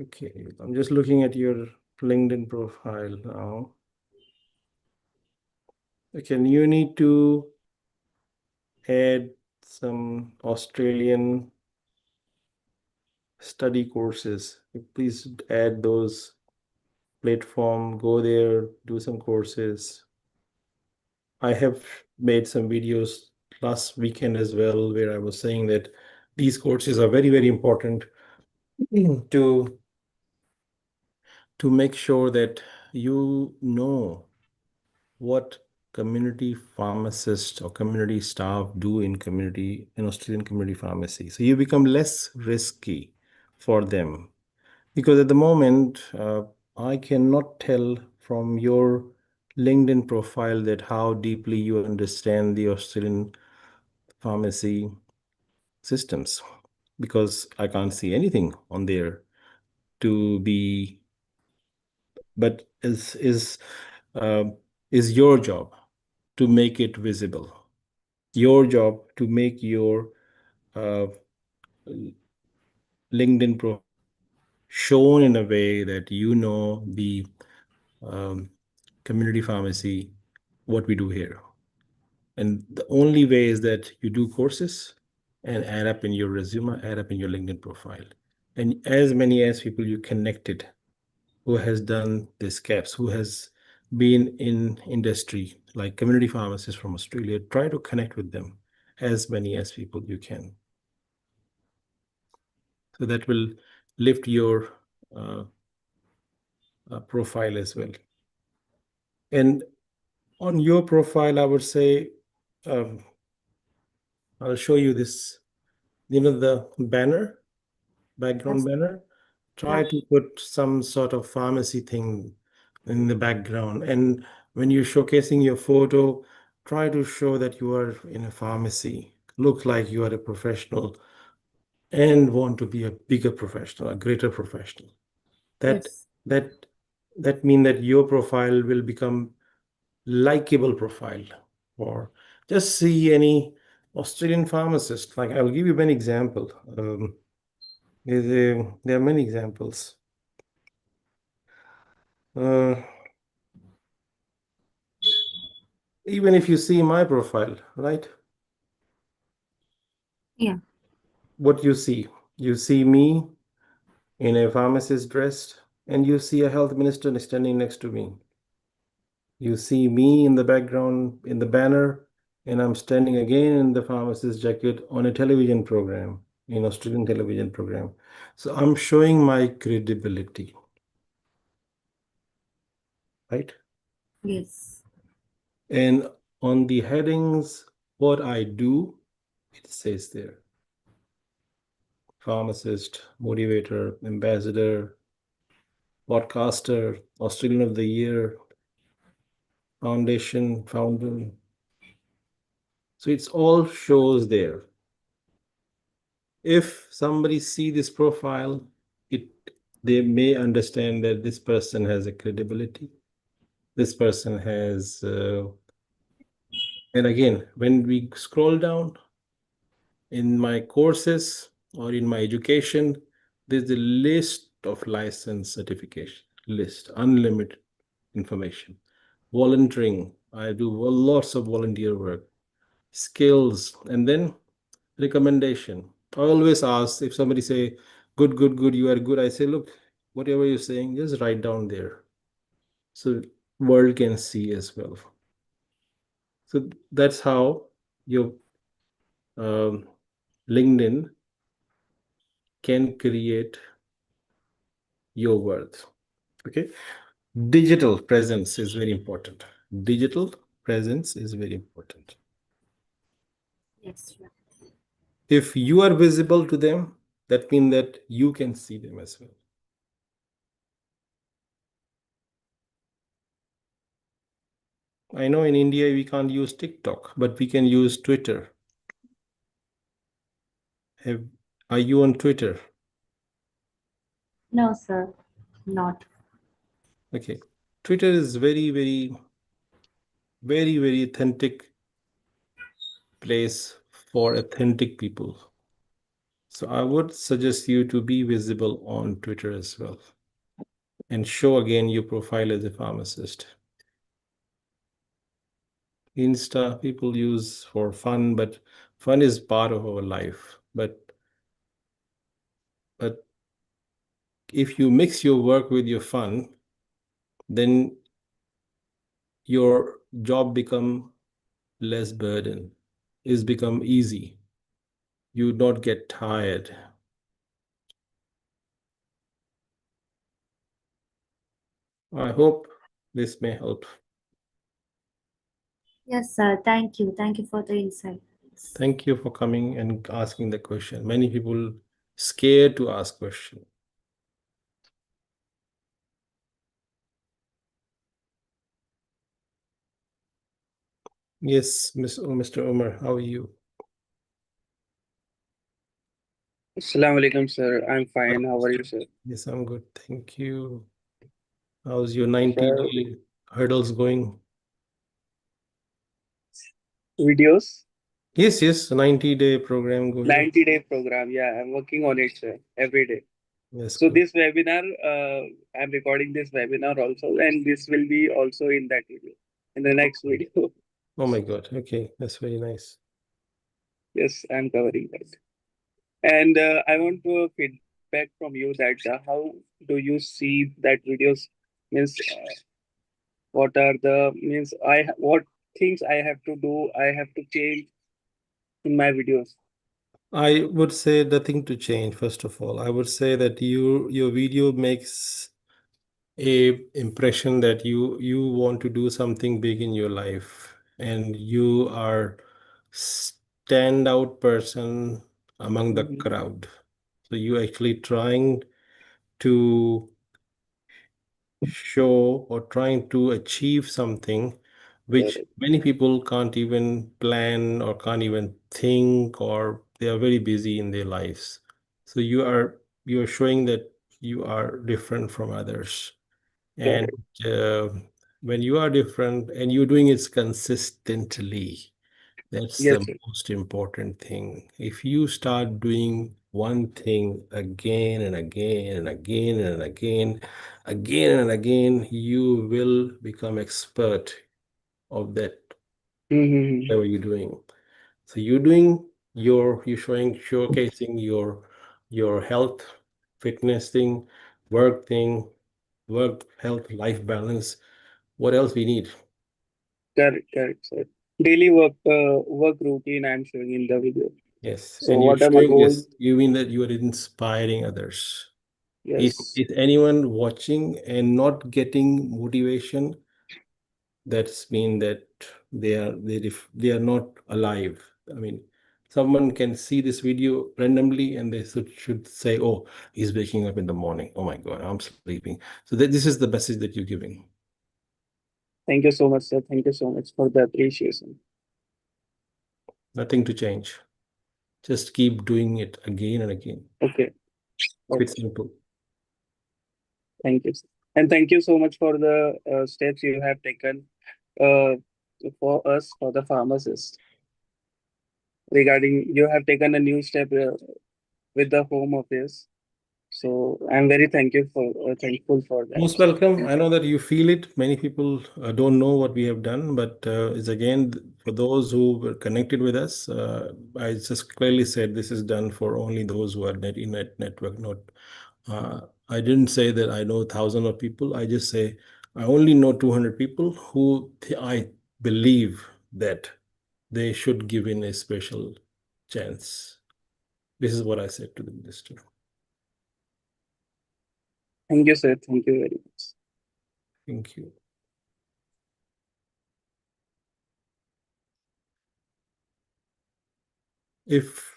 Okay, I'm just looking at your LinkedIn profile now. Okay, and you need to add some Australian study courses. Please add those platform, go there, do some courses. I have made some videos last weekend as well where I was saying that these courses are very, very important to make sure that you know what community pharmacists or community staff do in Australian community pharmacy. So you become less risky for them. Because at the moment, I cannot tell from your LinkedIn profile that how deeply you understand the Australian pharmacy systems, because I can't see anything on there to be. But is your job to make it visible. Your job to make your uh, LinkedIn profile shown in a way that you know the um, community pharmacy, what we do here. And the only way is that you do courses and add up in your resume, add up in your LinkedIn profile. And as many as people you connected who has done this KAPS, who has been in industry, like community pharmacists from Australia, try to connect with them, as many as people you can. So that will lift your uh, profile as well. And on your profile, I would say, um, I'll show you this, the background Yes. banner. Try Yeah. to put some sort of pharmacy thing in the background. And when you're showcasing your photo, try to show that you are in a pharmacy. Look like you are a professional and want to be a bigger professional, a greater professional. That Yes. that that mean that your profile will become likable profile. Or just see any Australian pharmacist. Like I'll give you many example. There are many examples. Uh, Even if you see my profile, right? Yeah. What you see me in a pharmacist dress, and you see a health minister standing next to me. You see me in the background in the banner, and I'm standing again in the pharmacist jacket on a television program, in Australian television program. So I'm showing my credibility, right? Yes. And on the headings, what I do, it says there: pharmacist, motivator, ambassador, podcaster, Australian of the Year, foundation founder. So it's all shows there. If somebody see this profile, it they may understand that this person has a credibility. This person has, and again, when we scroll down in my courses or in my education, there's a list of license certification list, unlimited information. Volunteering, I do lots of volunteer work. Skills, and then recommendation. I always ask if somebody say, good, good, good, you are good. I say, look, whatever you're saying, just write down there. So world can see as well. So that's how your um, LinkedIn can create your worth. Okay. Digital presence is very important. Digital presence is very important. Yes. Right. If you are visible to them, that means that you can see them as well. I know in India we can't use TikTok, but we can use Twitter. Have, are you on Twitter? No, sir. Not. Okay. Twitter is very, very, very, very authentic place for authentic people. So I would suggest you to be visible on Twitter as well and show again your profile as a pharmacist. Insta people use for fun, but fun is part of our life. But if you mix your work with your fun, then your job become less burden, is become easy. You not get tired. I hope this may help. Yes, sir. Thank you. Thank you for the insights. Thank you for coming and asking the question. Many people scared to ask question. Yes, Mr. Umar, how are you? Assalamu alaikum, sir. I'm fine. How are you, sir? Yes, I'm good. Thank you. How's your Sir, 90-day hurdles going? videos, Yes, yes, 90-day program going. 90-day program. Yeah, I'm working on it, sir, every day. That's So good. this webinar, I'm recording this webinar also, and this will be also in that video, in the next video. Oh my God. Okay, that's very nice. Yes, I'm covering that. And I want to feedback from you that how do you see that videos means what are the means what things I have to do, I have to change in my videos. I would say nothing to change, first of all. I would say that your video makes a impression that you want to do something big in your life, and you are standout person among the Mhm. crowd. So you actually trying to show or trying to achieve something which Correct. many people can't even plan or can't even think, or they are very busy in their lives. So you're showing that you are different from others. And when you are different and you're doing it consistently, that's Yes, the sir. most important thing. If you start doing one thing again and again and again and again, you will become expert of that, Mm-hmm. whatever you're doing. So you're showcasing your health, fitness thing, work thing, work, health, life balance. What else we need? Correct, sir. Daily work routine I'm showing in the video. Yes, So and you're what are my showing goals? this, you mean that you are inspiring others. Yes. Is anyone watching and not getting motivation? That's mean that they are not alive. I mean, someone can see this video randomly and they should say, "Oh, he's waking up in the morning. Oh my God, I'm sleeping." So this is the message that you're giving. Thank you so much, sir. Thank you so much for the appreciation. Nothing to change. Just keep doing it again and again. Okay. It's Okay. simple. Thank you, sir. And thank you so much for the steps you have taken uh, for us, for the pharmacist, regarding you have taken a new step with the home office. So I'm very thankful for that. Most welcome. I know that you feel it. Many people don't know what we have done, but it's again for those who were connected with us. I just clearly said this is done for only those who are in that network. Not, I didn't say that I know thousands of people. I just say I only know 200 people who I believe that they should give in a special chance. This is what I said to the minister. Thank you, sir. Thank you very much. Thank you. If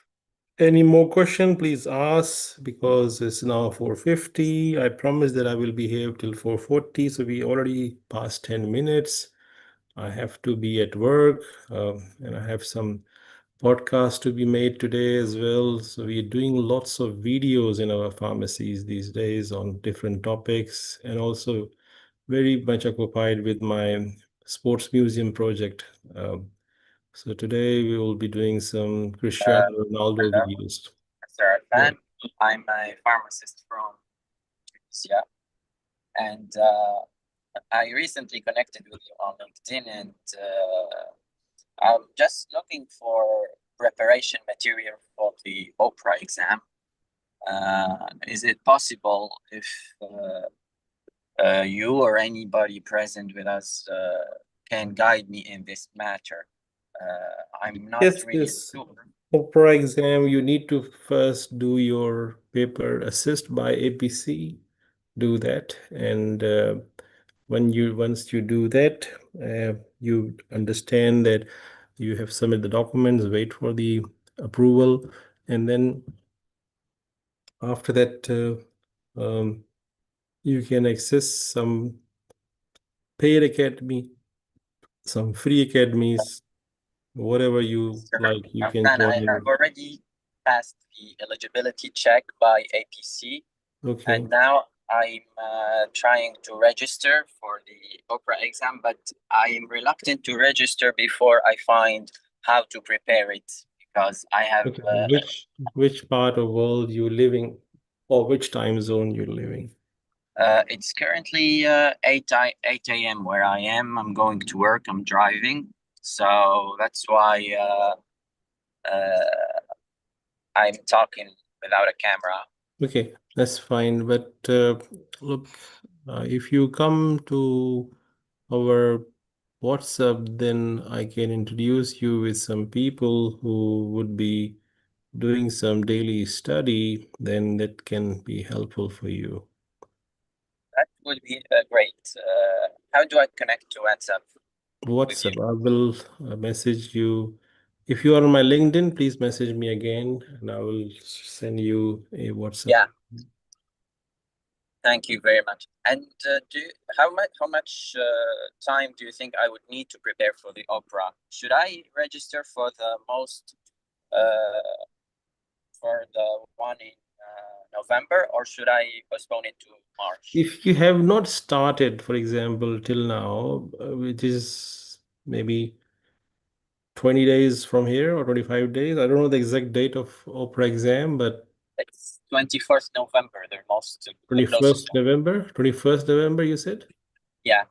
any more question, please ask because it's now 4:50. I promise that I will be here till 4:40. So we already passed 10 minutes. I have to be at work and I have some podcasts to be made today as well. So we're doing lots of videos in our pharmacies these days on different topics and also very much occupied with my sports museum project. So today we will be doing some Cristiano Ronaldo Hello, videos. Mr. Yeah. Arfan. I'm a pharmacist from Tunisia, and I recently connected with you on LinkedIn, and I'm just looking for preparation material for the Oprah exam. Is it possible if you or anybody present with us can guide me in this matter? I'm not Yes, really yes. sure. Oprah exam, you need to first do your paper assist by APC. Do that, and once you do that, you understand that you have submitted the documents, wait for the approval, and then after that, you can access some paid academy, some free academies, whatever you Sir like, you can Arfan, I have join. already passed the eligibility check by APC, Okay. and now I'm trying to register for the Oprah exam, but I'm reluctant to register before I find how to prepare it because I have Okay. Which part of world you living, or which time zone you're living? it's currently 8 a.m. where I am. I'm going to work. I'm driving, so that's why I'm talking without a camera. Okay, that's fine. But look, if you come to our WhatsApp, then I can introduce you with some people who would be doing some daily study, then that can be helpful for you. That would be great. How do I connect to WhatsApp? WhatsApp, I will message you. If you are on my LinkedIn, please message me again and I will send you a WhatsApp. Yeah. Thank you very much. And how much time do you think I would need to prepare for the opera? Should I register for the most for the one in November, or should I postpone it to March? If you have not started, for example, till now, which is maybe 20 days from here or 25 days, I don't know the exact date of Opera exam, but It's 21st November. They're most the 21st closest one. November, 21st November, you said? Yeah.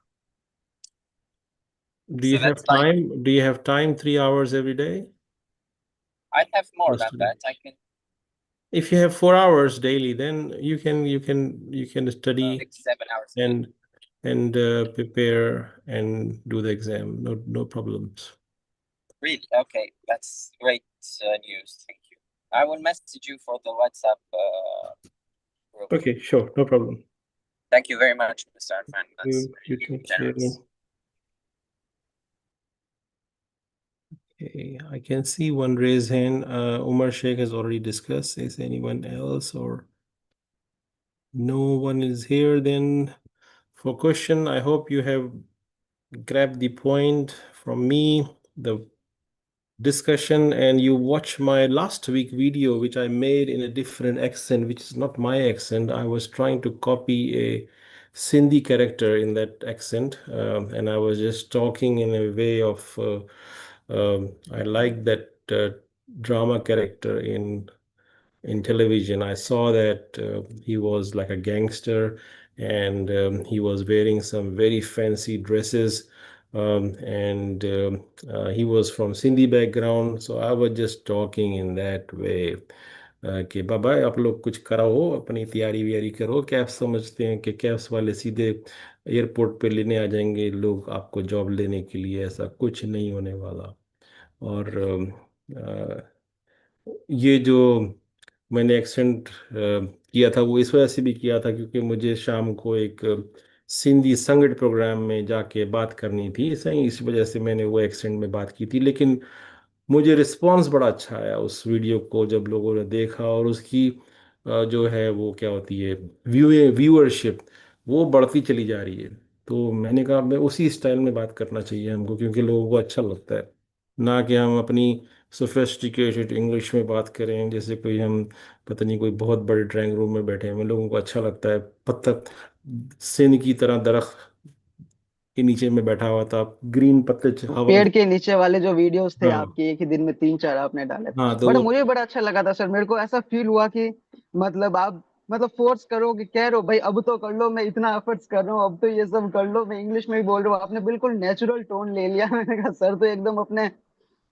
Do you So have that's like, time? Do you have time 3 hours every day? I have more For than study? that. I can If you have 4 hours daily, then you can study 6-7 hours a day. and prepare and do the exam. No problems. Really? Okay, that's great news. Thank you. I will message you for the WhatsApp group. Okay, sure, no problem. Thank you very much, Mr. Arfan. That's You very take generous. care. Okay, I can see one raised hand. Umar Sheikh has already discussed. Is anyone else or no one is here? Then for question, I hope you have grabbed the point from me, the discussion, and you watch my last week video, which I made in a different accent, which is not my accent. I was trying to copy a Sindhi character in that accent, and I was just talking in a way of I like that drama character in television. I saw that he was like a gangster, and he was wearing some very fancy dresses, and he was from Sindhi background. So I was just talking in that way कि बाबा आप लोग कुछ कराओ, अपनी तैयारी व्यारी करो। क्या आप समझते हैं कि कैप्स वाले सीधे एयरपोर्ट पे लेने आ जाएंगे लोग आपको जॉब लेने के लिए? ऐसा कुछ नहीं होने वाला। और ये जो मैंने एक्सेंट किया था वो इस वजह से भी किया था क्योंकि मुझे शाम को एक सिंधी संगीत प्रोग्राम में जाके बात करनी थी, सही इस वजह से मैंने वो एक्सेंट में बात की थी। लेकिन मुझे रिस्पांस बड़ा अच्छा आया उस वीडियो को जब लोगों ने देखा, और उसकी जो है वो क्या होती है, व्यूअरशिप वो बढ़ती चली जा रही है। तो मैंने कहा मैं उसी स्टाइल में बात करना चाहिए हमको, क्योंकि लोगों को अच्छा लगता है, ना कि हम अपनी सोफिस्टिकेटेड इंग्लिश में बात करें जैसे कोई हम पता नहीं कोई बहुत बड़े ड्राइंग रूम में बैठे हैं। लोगों को अच्छा लगता है पत्थर सेन की तरह दरख्त के नीचे में बैठा हुआ था, ग्रीन पत्ते हवा। पेड़ के नीचे वाले जो वीडियोस थे हाँ आपके, एक ही दिन में 3-4 आपने डाले। हाँ, तो बट वो मुझे बड़ा अच्छा लगा था सर, मेरे को ऐसा फील हुआ कि मतलब आप मतलब फोर्स करो कि कह रहे हो भाई अब तो कर लो, मैं इतना एफर्ट्स कर रहा हूँ, अब तो ये सब कर लो, मैं इंग्लिश में ही बोल रहा हूँ। आपने बिल्कुल नेचुरल टोन ले लिया। मैंने कहा सर तो एकदम अपने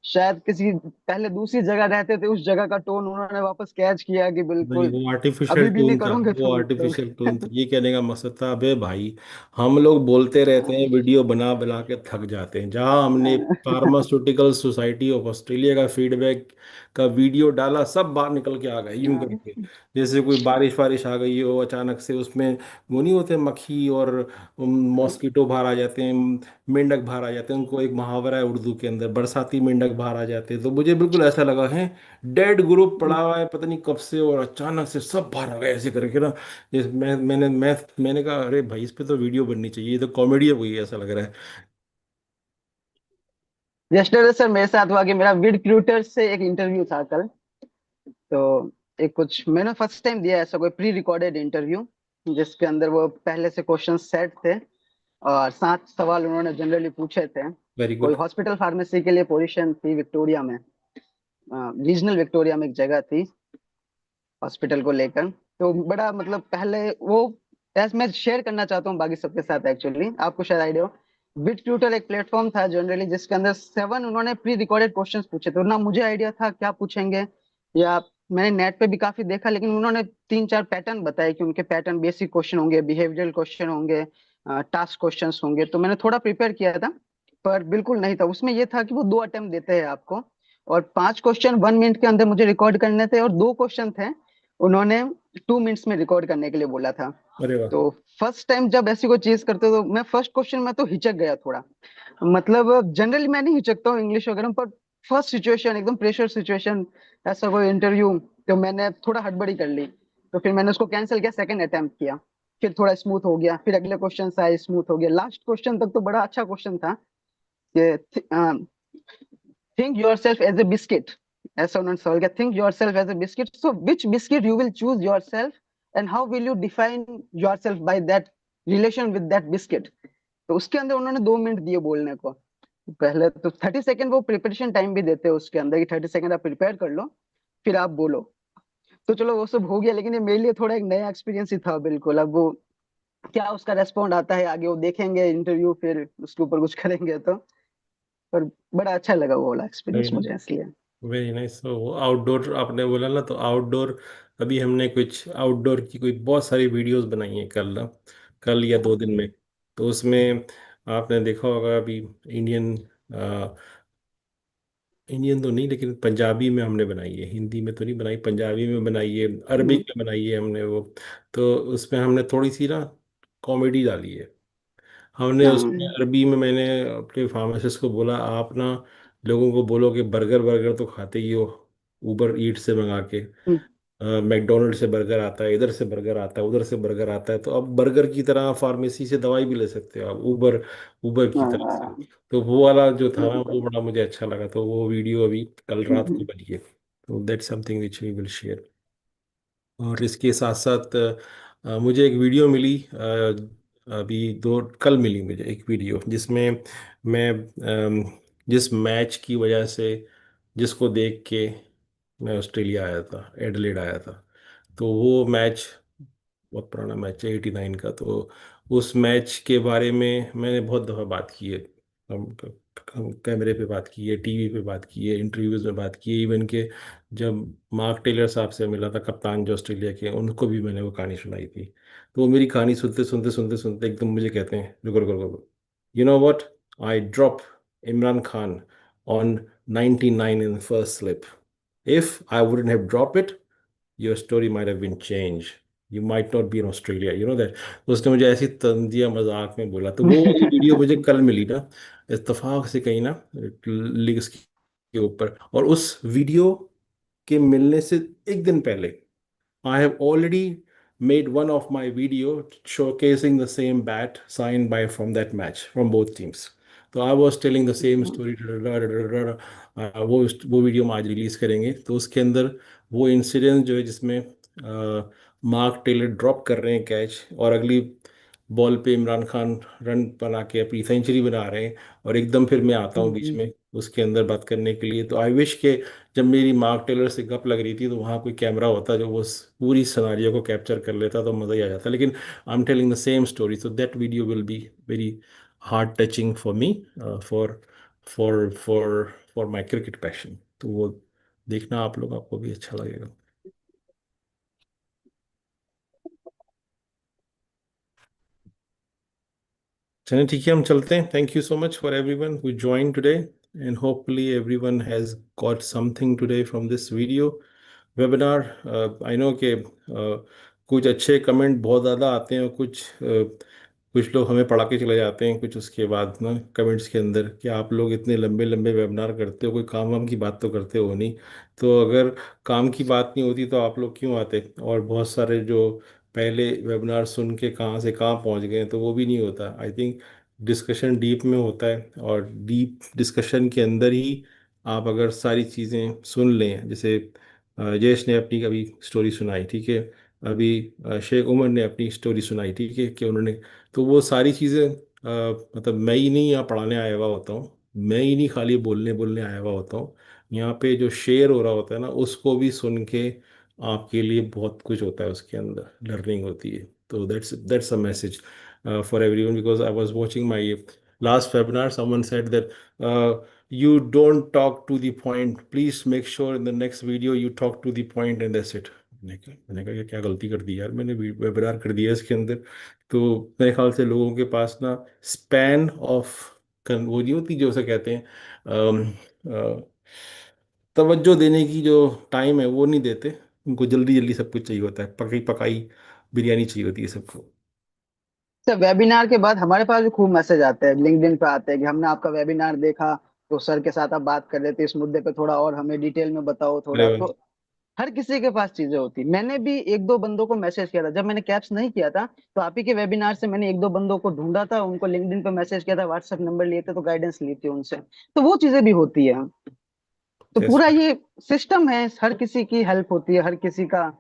शायद किसी पहले दूसरी जगह रहते थे, उस जगह का टोन उन्होंने वापस कैच किया कि नहीं, बिल्कुल वो आर्टिफिशियल अभी भी नहीं टोन था, करोगे वो तो आर्टिफिशियल टोन था। मतलब। ये कहने का मकसद था अबे भाई हम लोग बोलते रहते हैं, वीडियो बना बना के थक जाते हैं। जहाँ हमने फार्मास्यूटिकल सोसाइटी ऑफ ऑस्ट्रेलिया का फीडबैक का वीडियो डाला, सब बाहर निकल के आ गए यूं करके, जैसे कोई बारिश वारिश आ गई हो अचानक से, उसमें वो नहीं होते मक्खी और मॉस्किटो बाहर आ जाते हैं, मेंढक बाहर आ जाते हैं। उनको एक मुहावरा है उर्दू के अंदर, बरसाती मेंढक बाहर आ जाते हैं। तो मुझे बिल्कुल ऐसा लगा है डेड ग्रुप पड़ा हुआ है पता नहीं कब से, और अचानक से सब बाहर आ गए ऐसे करके ना। मैंने कहा अरे भाई इस पे तो वीडियो बननी चाहिए, ये तो कॉमेडी है कोई, ऐसा लग रहा है। यस्टरडे सर मेरे साथ हुआ कि मेरा विद रिक्रूटर से एक इंटरव्यू था कल। तो एक कुछ मैंने फर्स्ट टाइम दिया ऐसा कोई प्री रिकॉर्डेड इंटरव्यू, जिसके अंदर वो पहले से क्वेश्चन सेट थे और 7 सवाल उन्होंने जनरली पूछे थे। वेरी कोई गुड। हॉस्पिटल फार्मेसी के लिए पोजीशन थी विक्टोरिया में, रीजनल विक्टोरिया में एक जगह थी हॉस्पिटल को लेकर। तो बड़ा मतलब पहले वो ऐसे मैं शेयर करना चाहता हूँ बाकी सबके साथ, एक्चुअली आपको शायद आइडिया हो। विद ट्यूटर एक प्लेटफॉर्म था जनरली जिसके अंदर 7 उन्होंने प्री रिकॉर्डेड क्वेश्चंस पूछे थे, ना मुझे आइडिया था क्या पूछेंगे, या मैंने नेट पे भी काफी देखा, लेकिन उन्होंने 3-4 पैटर्न बताए कि उनके पैटर्न बेसिक क्वेश्चन होंगे, बिहेवियरल क्वेश्चन होंगे, टास्क क्वेश्चंस होंगे। तो मैंने थोड़ा प्रिपेयर किया था, पर बिल्कुल नहीं था। उसमें ये था कि वो 2 अटेम्प्ट देते हैं आपको, और 5 क्वेश्चन 1 मिनट के अंदर मुझे रिकॉर्ड करने थे, और 2 क्वेश्चन थे उन्होंने 2 मिनट्स में रिकॉर्ड करने के लिए बोला था। अरे वाह। तो फर्स्ट टाइम जब ऐसी कोई चीज करते तो मैं फर्स्ट क्वेश्चन में तो हिचक गया थोड़ा। मतलब जनरली मैं नहीं हिचकता हूँ इंग्लिश वगैरह में, पर फर्स्ट सिचुएशन एकदम प्रेशर सिचुएशन, ऐसा कोई इंटरव्यू, तो मैंने थोड़ा हड़बड़ी कर ली। तो फिर मैंने उसको कैंसिल किया, सेकंड अटेम्प्ट किया, फिर थोड़ा स्मूथ हो गया, फिर अगले क्वेश्चन आए स्मूथ हो गया। लास्ट क्वेश्चन तक तो बड़ा अच्छा क्वेश्चन था कि think yourself as a biscuit, ऐसा उन्होंने सवाल किया, think yourself as a biscuit, so which biscuit you will choose yourself and how will you define yourself by that relation with that biscuit. तो उसके अंदर उन्होंने 2 मिनट दिए बोलने को। पहले तो 30 सेकंड वो प्रिपरेशन टाइम भी देते हैं उसके अंदर कि 30 सेकंड आप प्रिपेयर कर लो फिर आप बोलो। तो चलो वो सब हो गया, लेकिन ये मेरे लिए थोड़ा एक नया एक्सपीरियंस ही था बिल्कुल। अब वो क्या उसका रेस्पॉन्ड आता है आगे वो देखेंगे इंटरव्यू, फिर उसके ऊपर कुछ करेंगे तो। पर बड़ा अच्छा लगा वो वाला एक्सपीरियंस मुझे इसलिए। Very nice. तो आउटडोर आपने बोला ना, तो आउटडोर अभी हमने कुछ आउटडोर की कोई बहुत सारी वीडियोस बनाई हैं कल ना, कल या 2 दिन में। तो उसमें आपने देखा होगा अभी इंडियन इंडियन तो नहीं, लेकिन पंजाबी में हमने बनाई है, हिंदी में तो नहीं बनाई, पंजाबी में बनाई है, हम्म, अरबिक में बनाई है हमने वो। तो उसमें हमने थोड़ी सी ना कॉमेडी डाली है। हमने हाँ, उसमें अरबी में मैंने अपने फार्मासिस्ट को बोला, आप ना लोगों को बोलो कि बर्गर बर्गर तो खाते ही हो ऊबर ईट से मंगा के, हम्म, मैकडोनल्ड से बर्गर आता है, इधर से बर्गर आता है, उधर से बर्गर आता है, तो अब बर्गर की तरह फार्मेसी से दवाई भी ले सकते हो आप, ऊबर ऊबर की तरह से। हाँ, तो वो वाला जो था ना, वो बिल्कुल। बड़ा मुझे अच्छा लगा, तो वो वीडियो अभी कल रात को हम्म, बनी है। तो that's something which we will share. और इसके साथ साथ मुझे एक वीडियो मिली, अभी दो कल मिली मुझे एक वीडियो, जिसमें मैं जिस मैच की वजह से, जिसको देख के मैं ऑस्ट्रेलिया आया था, एडलेड आया था। तो वो मैच बहुत पुराना मैच है, 89 का। तो उस मैच के बारे में मैंने बहुत दफ़ा बात की है, कैमरे पे बात की है, टीवी पे बात की है, इंटरव्यूज में बात की है, इवन के जब मार्क टेलर साहब से मिला था, कप्तान जो ऑस्ट्रेलिया के, उनको भी मैंने वो कहानी सुनाई थी। तो वो मेरी कहानी सुनते सुनते सुनते सुनते एकदम मुझे कहते हैं, रुको रुको रुको, you know what, I drop Imran Khan on 99 in the first slip. If I wouldn't have dropped it, your story might have been changed. You might not be in Australia. You know that. तो उसने मुझे ऐसी तंजिया मजाक में बोला। तो वो वाली वीडियो मुझे कल मिली ना, इत्तेफाक से कहीं ना, लिंक्स के ऊपर। और उस वीडियो के मिलने से एक दिन पहले I have already made one of my video showcasing the same bat signed by from that match from both teams. तो I was telling the same story, वो वीडियो हम आज रिलीज करेंगे। तो उसके अंदर वो इंसिडेंट जो है, जिसमें मार्क टेलर ड्रॉप कर रहे हैं कैच, और अगली बॉल पे इमरान खान रन बना के अपनी सेंचुरी बना रहे हैं, और एकदम फिर मैं आता हूँ बीच में उसके अंदर बात करने के लिए। तो आई विश के जब मेरी मार्क टेलर से गप लग रही थी, तो वहाँ कोई कैमरा होता जो वो पूरी सिनारियो को कैप्चर कर लेता, तो मज़ा ही आ जाता। लेकिन I am telling the same story, so that video will be very heart touching for me, for for for for my cricket passion. तो वो देखना आप लोग, आपको भी अच्छा लगेगा। चलिए ठीक है, हम चलते हैं। Thank you so much for everyone who join today, and hopefully everyone has got something today from this video webinar. I know कि कुछ अच्छे कमेंट बहुत ज़्यादा आते हैं, और कुछ लोग हमें पढ़ा के चले जाते हैं कुछ उसके बाद ना कमेंट्स के अंदर, कि आप लोग इतने लंबे लंबे वेबिनार करते हो, कोई काम वाम की बात तो करते हो नहीं। तो अगर काम की बात नहीं होती तो आप लोग क्यों आते? और बहुत सारे जो पहले वेबिनार सुन के कहाँ से कहाँ पहुँच गए, तो वो भी नहीं होता। आई थिंक डिस्कशन डीप में होता है, और डीप डिस्कशन के अंदर ही आप अगर सारी चीज़ें सुन लें, जैसे जयेश ने अपनी अभी स्टोरी सुनाई, ठीक है, अभी शेख उमर ने अपनी स्टोरी सुनाई, ठीक है, कि उन्होंने, तो वो सारी चीज़ें मतलब मैं ही नहीं यहाँ पढ़ाने आया हुआ होता हूँ, मैं ही नहीं खाली बोलने बोलने आया हुआ होता हूँ। यहाँ पे जो शेयर हो रहा होता है ना, उसको भी सुन के आपके लिए बहुत कुछ होता है, उसके अंदर लर्निंग होती है। तो that's a message for everyone, because I was watching my last webinar, someone said that you don't talk to the point, please make sure in the next video you talk to the point and that's it। मैंने कहा ये क्या गलती कर दी यार, मैंने webinar कर दिया इसके अंदर। तो मेरे ख्याल से लोगों के पास ना स्पैन ऑफ, वो नहीं होती जो उसे कहते हैं, अम, अ, तवज्जो देने की जो टाइम है वो नहीं देते। उनको जल्दी जल्दी सब कुछ चाहिए होता है, पकाई पकाई बिरयानी चाहिए होती है सबको। सर वेबिनार के बाद हमारे पास भी खूब मैसेज आते हैं, लिंक्डइन पे आते हैं कि हमने आपका वेबिनार देखा, तो सर के साथ आप बात कर रहे थे इस मुद्दे पे, थोड़ा और हमें डिटेल में बताओ अरे थोड़ा। वाह। तो हर किसी के पास चीजें होती। मैंने भी एक दो बंदों को मैसेज किया था जब मैंने कैप्स नहीं किया था, तो आप ही के वेबिनार से मैंने एक दो बंदों को ढूंढा था, उनको लिंक्डइन पे मैसेज किया था, व्हाट्सएप नंबर लिए थे, तो गाइडेंस ली थी उनसे। तो वो चीजें भी होती है। तो Yes. पूरा ये सिस्टम है, हर किसी की हेल्प होती है, हर किसी का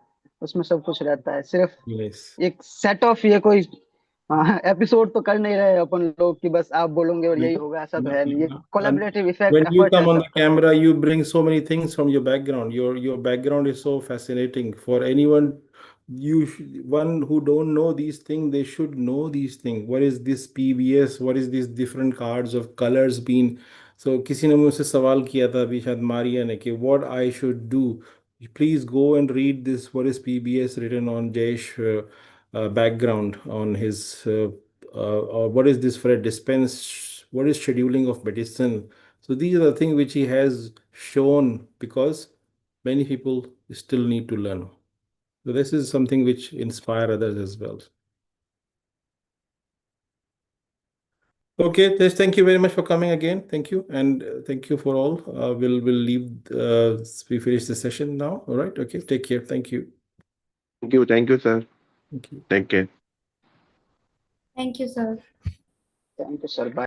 उसमें सब कुछ रहता है। सिर्फ Yes. एक सेट ऑफ ये कोई एपिसोड तो कर नहीं रहे अपन लोग कि बस आप बोलोगे और यही होगा, ऐसा तो है नहीं। ये And collaborative effect, when you effort है come on the सबका। camera, you bring so many things from your background. Your background is so fascinating for anyone. One who don't know these things, they should know these things. What is this PBS? What is these different cards of colors being? So किसी ने मुझसे सवाल किया था अभी शायद मारिया ने कि what I should do. Please go and read this. What is PBS written on Jayesh background on his or what is this for a dispense, what is scheduling of medicine. So these are the things which he has shown because many people still need to learn. So this is something which inspire others as well. Okay, Tesh, thank you very much for coming again. Thank you, and thank you for all. We'll leave. We finish the session now. All right. Okay. Take care. Thank you. Thank you, sir. Thank you. Take care. Thank you, sir. Thank you sir, bye.